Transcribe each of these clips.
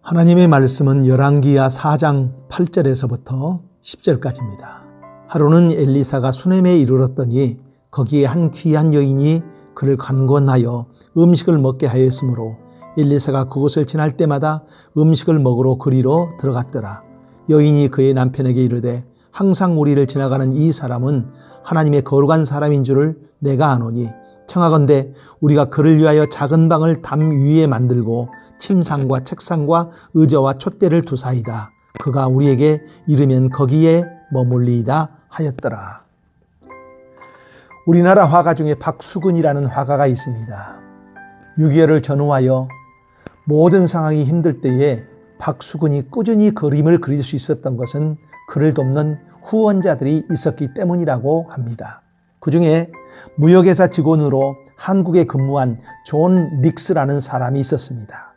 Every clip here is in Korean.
하나님의 말씀은 열왕기하 4장 8절에서부터 10절까지입니다. 하루는 엘리사가 수넴에 이르렀더니 거기에 한 귀한 여인이 그를 관건하여 음식을 먹게 하였으므로 엘리사가 그곳을 지날 때마다 음식을 먹으러 그리로 들어갔더라. 여인이 그의 남편에게 이르되 항상 우리를 지나가는 이 사람은 하나님의 거룩한 사람인 줄을 내가 아노니 청하건대 우리가 그를 위하여 작은 방을 담 위에 만들고 침상과 책상과 의자와 촛대를 두사이다. 그가 우리에게 이르면 거기에 머물리이다 하였더라. 우리나라 화가 중에 박수근이라는 화가가 있습니다. 6.25를 전후하여 모든 상황이 힘들 때에 박수근이 꾸준히 그림을 그릴 수 있었던 것은 그를 돕는 후원자들이 있었기 때문이라고 합니다. 그 중에 무역회사 직원으로 한국에 근무한 존 닉스라는 사람이 있었습니다.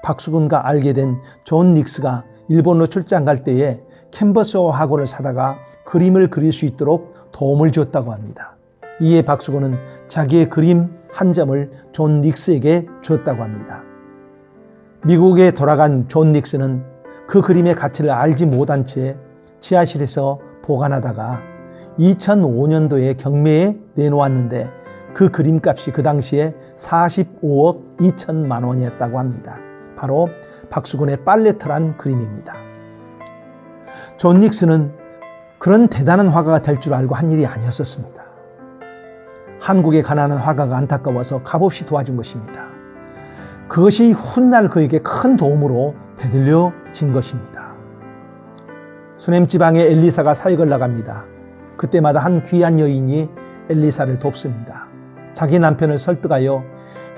박수근과 알게 된 존 닉스가 일본으로 출장 갈 때에 캔버스와 화고를 사다가 그림을 그릴 수 있도록 도움을 줬다고 합니다. 이에 박수근은 자기의 그림 한 점을 존 닉스에게 줬다고 합니다. 미국에 돌아간 존 닉스는 그 그림의 가치를 알지 못한 채 지하실에서 보관하다가 2005년도에 경매에 내놓았는데 그 그림값이 그 당시에 45억 2천만 원이었다고 합니다. 바로 박수근의 팔레트란 그림입니다. 존 닉스는 그런 대단한 화가가 될 줄 알고 한 일이 아니었었습니다. 한국에 가난한 화가가 안타까워서 값없이 도와준 것입니다. 그것이 훗날 그에게 큰 도움으로 되돌려진 것입니다. 수넴 지방에 엘리사가 사역을 나갑니다. 그때마다 한 귀한 여인이 엘리사를 돕습니다. 자기 남편을 설득하여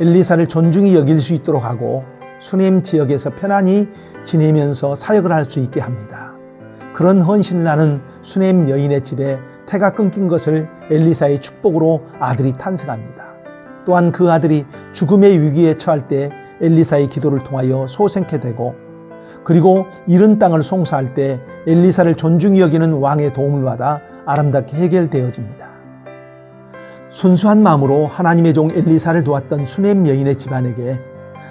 엘리사를 존중히 여길 수 있도록 하고 수넴 지역에서 편안히 지내면서 사역을 할 수 있게 합니다. 그런 헌신을 하는 수넴 여인의 집에 태가 끊긴 것을 엘리사의 축복으로 아들이 탄생합니다. 또한 그 아들이 죽음의 위기에 처할 때 엘리사의 기도를 통하여 소생케 되고, 그리고 잃은 땅을 송사할 때 엘리사를 존중히 여기는 왕의 도움을 받아 아름답게 해결되어집니다. 순수한 마음으로 하나님의 종 엘리사를 도왔던 수넴 여인의 집안에게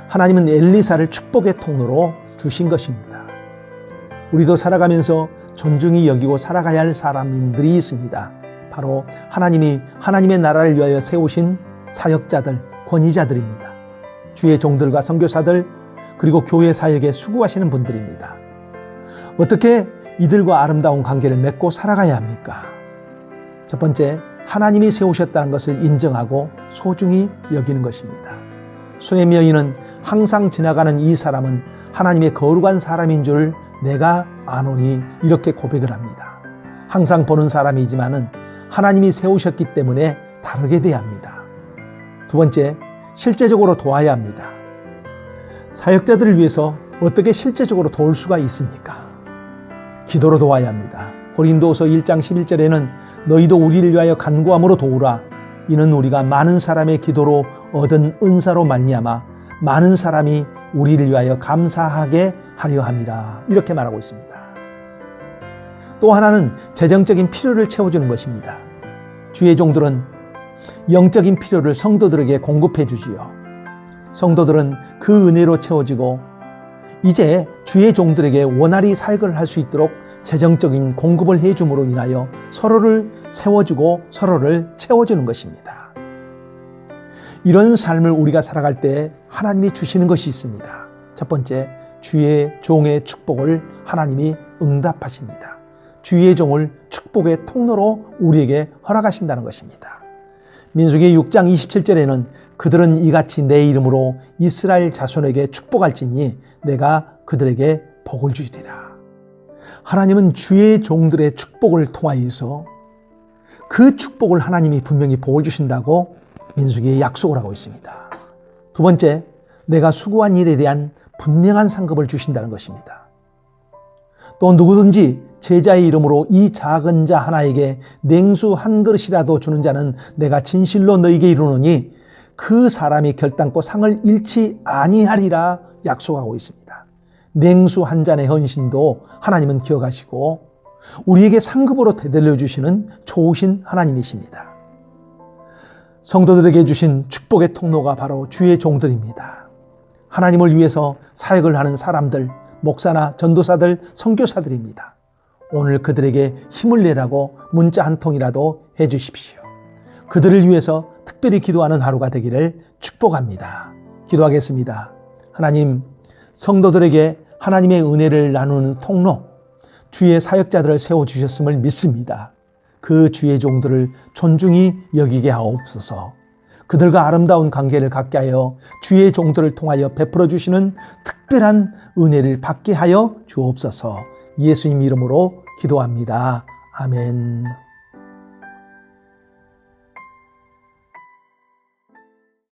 하나님은 엘리사를 축복의 통로로 주신 것입니다. 우리도 살아가면서 존중히 여기고 살아가야 할 사람들이 있습니다. 바로 하나님이 하나님의 나라를 위하여 세우신 사역자들, 권위자들입니다. 주의 종들과 선교사들, 그리고 교회 사역에 수고하시는 분들입니다. 어떻게 이들과 아름다운 관계를 맺고 살아가야 합니까? 첫 번째, 하나님이 세우셨다는 것을 인정하고 소중히 여기는 것입니다. 수넴 여인은 항상 지나가는 이 사람은 하나님의 거룩한 사람인 줄 내가 아노니 이렇게 고백을 합니다. 항상 보는 사람이지만은 하나님이 세우셨기 때문에 다르게 돼야 합니다. 두 번째, 실제적으로 도와야 합니다. 사역자들을 위해서 어떻게 실제적으로 도울 수가 있습니까? 기도로 도와야 합니다. 고린도서 1장 11절에는 너희도 우리를 위하여 간구함으로 도우라. 이는 우리가 많은 사람의 기도로 얻은 은사로 말미암아 많은 사람이 우리를 위하여 감사하게 하려 함이라. 이렇게 말하고 있습니다. 또 하나는 재정적인 필요를 채워주는 것입니다. 주의 종들은 영적인 필요를 성도들에게 공급해 주지요. 성도들은 그 은혜로 채워지고 이제 주의 종들에게 원활히 사역을 할 수 있도록 재정적인 공급을 해줌으로 인하여 서로를 세워주고 서로를 채워주는 것입니다. 이런 삶을 우리가 살아갈 때 하나님이 주시는 것이 있습니다. 첫 번째, 주의 종의 축복을 하나님이 응답하십니다. 주의 종을 축복의 통로로 우리에게 허락하신다는 것입니다. 민수기 6장 27절에는 그들은 이같이 내 이름으로 이스라엘 자손에게 축복할지니 내가 그들에게 복을 주리라. 하나님은 주의 종들의 축복을 통하여서 그 축복을 하나님이 분명히 복을 주신다고 민수기에 약속을 하고 있습니다. 두 번째, 내가 수고한 일에 대한 분명한 상급을 주신다는 것입니다. 또 누구든지 제자의 이름으로 이 작은 자 하나에게 냉수 한 그릇이라도 주는 자는 내가 진실로 너희에게 이르노니 그 사람이 결단코 상을 잃지 아니하리라 약속하고 있습니다. 냉수 한 잔의 헌신도 하나님은 기억하시고 우리에게 상급으로 되돌려 주시는 좋으신 하나님이십니다. 성도들에게 주신 축복의 통로가 바로 주의 종들입니다. 하나님을 위해서 사역을 하는 사람들, 목사나 전도사들, 선교사들입니다. 오늘 그들에게 힘을 내라고 문자 한 통이라도 해주십시오. 그들을 위해서 특별히 기도하는 하루가 되기를 축복합니다. 기도하겠습니다. 하나님, 성도들에게 하나님의 은혜를 나누는 통로, 주의 사역자들을 세워주셨음을 믿습니다. 그 주의 종들을 존중히 여기게 하옵소서. 그들과 아름다운 관계를 갖게 하여 주의 종들을 통하여 베풀어 주시는 특별한 은혜를 받게 하여 주옵소서. 예수님 이름으로 기도합니다. 아멘.